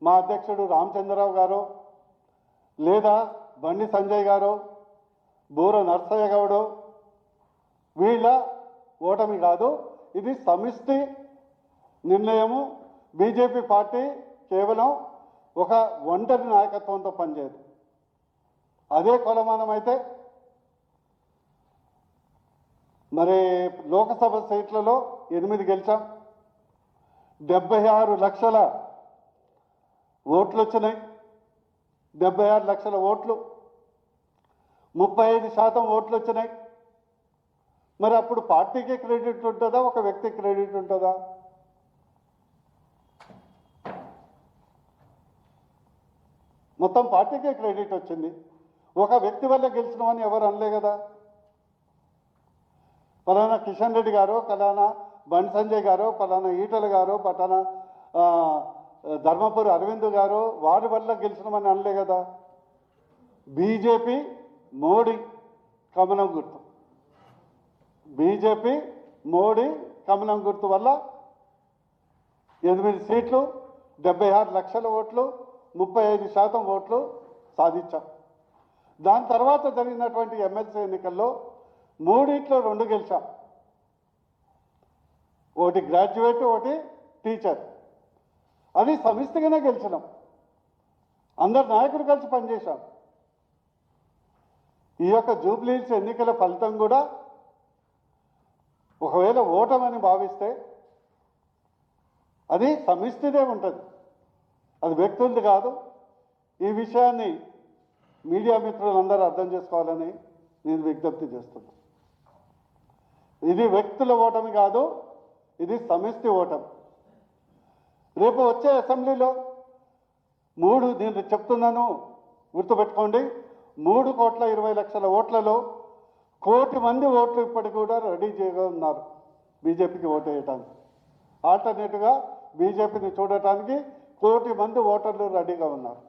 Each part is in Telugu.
మా అధ్యక్షుడు రామచంద్రరావు గారు లేదా బండి సంజయ్ గారు బూర నర్సయ్య గౌడు వీళ్ళ ఓటమి కాదు, ఇది సమిష్టి నిర్ణయము. బీజేపీ పార్టీ కేవలం ఒక ఒంటరి నాయకత్వంతో పనిచేయదు. అదే కొలమానం అయితే మరి లోకసభ సీట్లలో 8 గెలిచాం, 76 లక్షల ఓట్లు వచ్చినాయి. 76 లక్షల ఓట్లు, 35% ఓట్లు వచ్చినాయి. మరి అప్పుడు పార్టీకి క్రెడిట్ ఉంటుందా, ఒక వ్యక్తికి క్రెడిట్ ఉంటుందా? మొత్తం పార్టీకే క్రెడిట్ వచ్చింది. ఒక వ్యక్తి వల్ల గెలిచినామని ఎవరు అనలే కదా. పలానా కిషన్ రెడ్డి గారు, పలానా బండి సంజయ్ గారు, పలానా ఈటల గారు, పలానా ధర్మపురి అరవింద్ గారు వారి వల్ల గెలిచినామని అనలే కదా. బీజేపీ మోడీ కమలం గుర్తు, బీజేపీ మోడీ కమలం గుర్తు వల్ల 8 సీట్లు, 76 లక్షల ఓట్లు, 35% ఓట్లు సాధించాం. దాని తర్వాత జరిగినటువంటి ఎమ్మెల్సీ ఎన్నికల్లో 3 గెలిచాం. ఒకటి గ్రాడ్యుయేట్, ఒకటి టీచర్. అది సమిష్టిగానే గెలిచినాం. అందరు నాయకులు కలిసి పనిచేశాం. ఈ యొక్క జూబ్లీహిల్స్ ఎన్నికల ఫలితం కూడా ఒకవేళ ఓటమని భావిస్తే అది సమిష్టిదే ఉంటుంది, అది వ్యక్తులది కాదు. ఈ విషయాన్ని మీడియా మిత్రులందరూ అర్థం చేసుకోవాలని నేను విజ్ఞప్తి చేస్తున్నాను. ఇది వ్యక్తుల ఓటమి కాదు, ఇది సమిష్టి ఓటమి. రేపు వచ్చే అసెంబ్లీలో నేను చెప్తున్నాను, గుర్తుపెట్టుకోండి, 3,20,00,000 ఓట్లలో 1,00,00,000 మంది ఓట్లు ఇప్పటికి కూడా రెడీ చేయగా ఉన్నారు బీజేపీకి ఓటు వేయడానికి. ఆల్టర్నేటివ్గా బీజేపీని చూడటానికి 1,00,00,000 మంది ఓటర్లు రెడీగా ఉన్నారు.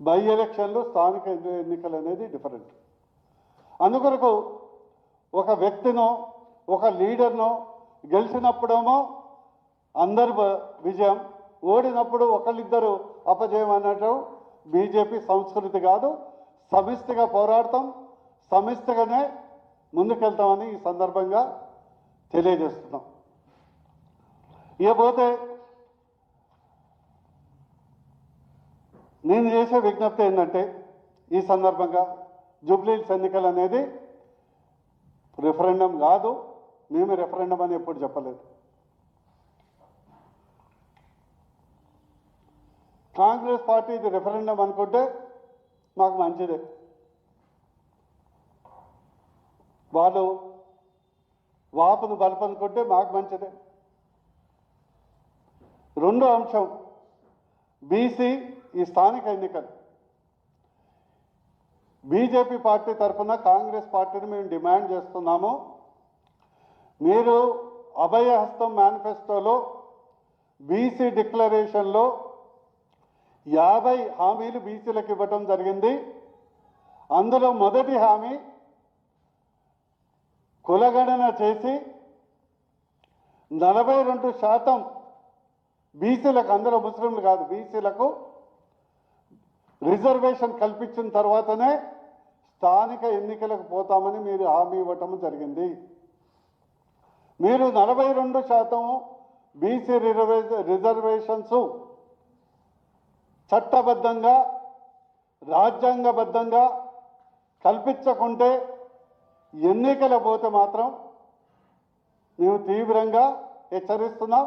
బై ఎలక్షన్లు, స్థానిక ఎన్నికలు అనేది డిఫరెంట్. అందుకొరకు ఒక వ్యక్తినో, ఒక లీడర్నో గెలిచినప్పుడేమో అందరు విజయం, ఓడినప్పుడు ఒకళ్ళిద్దరు అపజయం అన్నట్టు బీజేపీ సంస్కృతి కాదు. సమిష్టిగా పోరాడతాం, సమిష్టిగానే ముందుకెళ్తామని ఈ సందర్భంగా తెలియజేస్తున్నాం. ఇకపోతే నేను చేసే విజ్ఞప్తి ఏంటంటే, ఈ సందర్భంగా జూబ్లీహిల్స్ ఎన్నికలు అనేది రెఫరెండం కాదు. మేము రెఫరెండం అని ఎప్పుడు చెప్పలేదు. కాంగ్రెస్ పార్టీ ఇది రెఫరెండం అనుకుంటే మాకు మంచిదే. వాళ్ళు వాపును బలపనుకుంటే మాకు మంచిదే. రెండో అంశం, బీసీ ఈ స్థానిక ఎన్నికలు. బీజేపీ పార్టీ తరఫున కాంగ్రెస్ పార్టీని మేము డిమాండ్ చేస్తున్నాము, మీరు అభయహస్తం మేనిఫెస్టోలో బీసీ డిక్లరేషన్లో 50 హామీలు బీసీలకు ఇవ్వటం జరిగింది. అందులో మొదటి హామీ కులగణన చేసి 42% బీసీలకు, అందులో ముస్లింలు కాదు, బీసీలకు రిజర్వేషన్ కల్పించిన తర్వాతనే స్థానిక ఎన్నికలకు పోతామని మీరు హామీ ఇవ్వటం జరిగింది. మీరు 42% బీసీ రిజర్వేషన్స్ చట్టబద్ధంగా, రాజ్యాంగబద్ధంగా కల్పించకుంటే ఎన్నికల పోతే మాత్రం మేము తీవ్రంగా హెచ్చరిస్తున్నాం,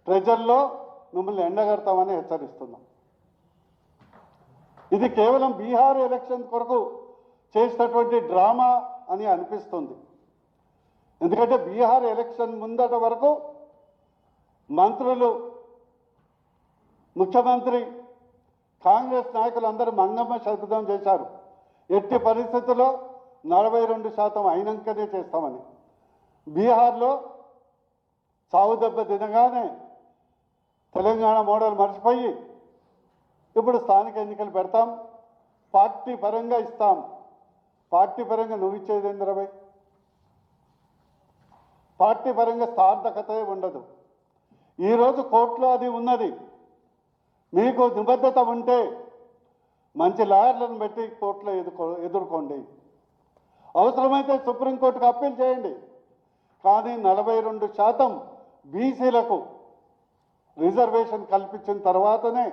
ప్రజల్లో మిమ్మల్ని ఎండగడతామని హెచ్చరిస్తున్నాం. ఇది కేవలం బీహార్ ఎలక్షన్ కొరకు చేసినటువంటి డ్రామా అని అనిపిస్తుంది. ఎందుకంటే బీహార్ ఎలక్షన్ ముందట వరకు మంత్రులు, ముఖ్యమంత్రి, కాంగ్రెస్ నాయకులు అందరూ మంగమ్మ శబ్దం చేశారు, ఎట్టి పరిస్థితుల్లో 42% అయినాకనే చేస్తామని. బీహార్లో సావు దెబ్బ తినగానే తెలంగాణ మోడల్ మర్చిపోయి ఇప్పుడు స్థానిక ఎన్నికలు పెడతాం, పార్టీ పరంగా ఇస్తాం. పార్టీ పరంగా నువ్వు ఇచ్చేది ఏందిరవై? పార్టీ పరంగా సార్థకత ఉండదు. ఈరోజు కోర్టులో అది ఉన్నది. మీకు నిబద్ధత ఉంటే మంచి లాయర్లను పెట్టి కోర్టులో ఎదుర్కోండి. అవసరమైతే సుప్రీంకోర్టుకు అప్పీల్ చేయండి. కానీ 42% బీసీలకు రిజర్వేషన్ కల్పించిన తర్వాతనే,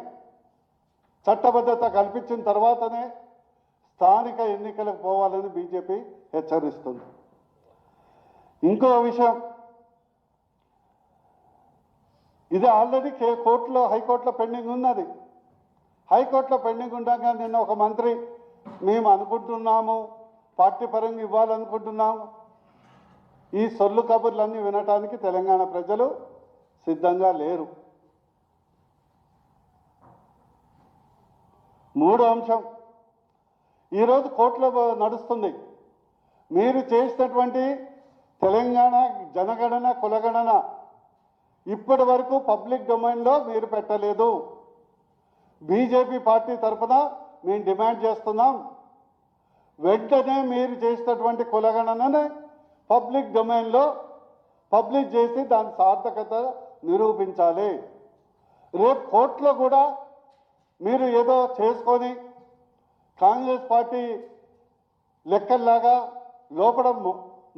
చట్టబద్ధత కల్పించిన తర్వాతనే స్థానిక ఎన్నికలకు పోవాలని బీజేపీ హెచ్చరిస్తుంది. ఇంకో విషయం, ఇది ఆల్రెడీ కోర్టులో, హైకోర్టులో పెండింగ్ ఉన్నది. హైకోర్టులో పెండింగ్ ఉండగా నిన్న ఒక మంత్రి మేము అనుకుంటున్నాము, పార్టీ పరంగా ఇవ్వాలనుకుంటున్నాము, ఈ సొల్లు కబుర్లన్నీ వినటానికి తెలంగాణ ప్రజలు సిద్ధంగా లేరు. మూడో అంశం, ఈరోజు కోర్టులో నడుస్తుంది. మీరు చేసినటువంటి తెలంగాణ జనగణన కులగణన ఇప్పటి వరకు పబ్లిక్ డొమైన్లో మీరు పెట్టలేదు. బీజేపీ పార్టీ తరఫున మేము డిమాండ్ చేస్తున్నాం, వెంటనే మీరు చేసినటువంటి కులగణనని పబ్లిక్ డొమైన్లో పబ్లిష్ చేసి దాని సార్థకత నిరూపించాలి. రేపు కోర్టులో కూడా మీరు ఏదో చేసుకొని కాంగ్రెస్ పార్టీ లెక్కల్లాగా లోపల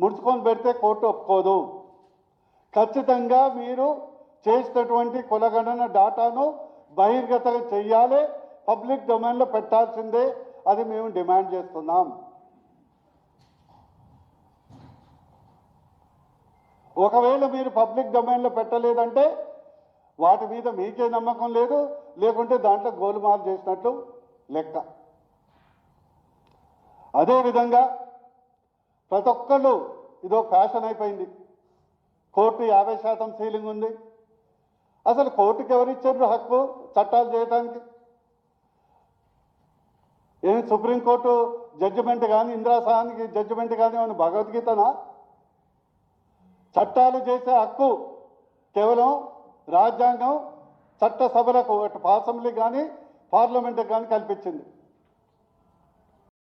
ముడుచుకొని పెడితే కోర్టు ఒప్పుకోదు. ఖచ్చితంగా మీరు చేసినటువంటి కులగణన డాటాను బహిర్గతం చెయ్యాలి, పబ్లిక్ డొమైన్లో పెట్టాల్సిందే. అది మేము డిమాండ్ చేస్తున్నాం. ఒకవేళ మీరు పబ్లిక్ డొమైన్లో పెట్టలేదంటే వాటి మీద మీకే నమ్మకం లేదు, లేకుంటే దాంట్లో గోలుమాలు చేసినట్లు లెక్క. అదేవిధంగా ప్రతి ఒక్కళ్ళు ఇదో ఫ్యాషన్ అయిపోయింది. కోర్టు 50% సీలింగ్ ఉంది. అసలు కోర్టుకి ఎవరిచ్చారు హక్కు చట్టాలు చేయడానికి? ఏమి సుప్రీంకోర్టు జడ్జిమెంట్ కానీ, ఇందిరాసానికి జడ్జిమెంట్ కానీ ఏమైనా భగవద్గీతనా? చట్టాలు చేసే హక్కు కేవలం రాజ్యాంగం చట్టసభలకు, అటు అసెంబ్లీ కానీ పార్లమెంట్కి కానీ కల్పించింది.